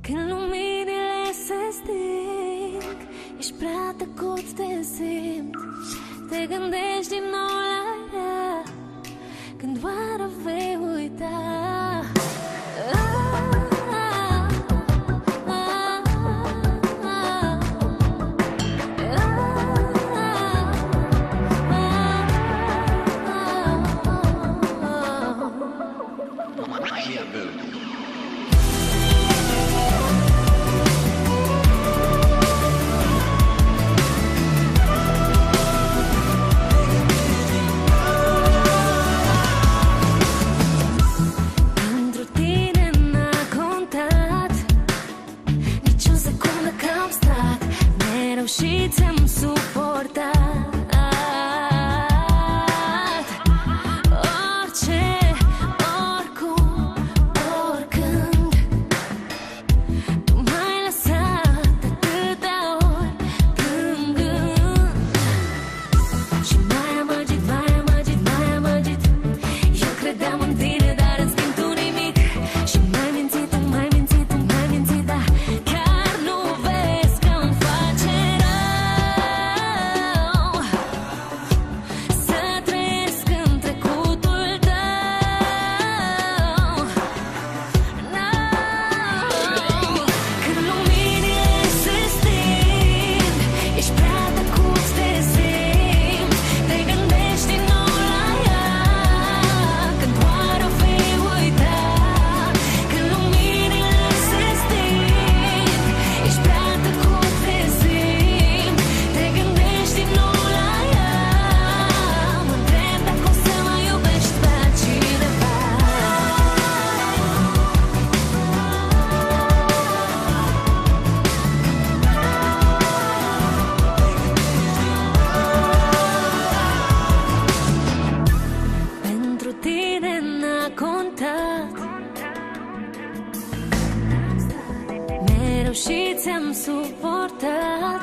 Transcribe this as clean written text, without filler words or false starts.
Când luminile se sting, ești prea tăcut, te simt. Te gândești din nou la ea, când doar o vei uita. Și ți-am suportat orice, oricum, oricând. Tu m-ai lăsat atâtea ori plângând. Și m-ai amăgit, m-ai amăgit, m-ai amăgit. Eu credeam în tine, dar în schimb tu nimic. Și m-ai mințit, m-ai mințit, m-ai mințit, da. Chiar nu vezi că îmi face și ți-am suportat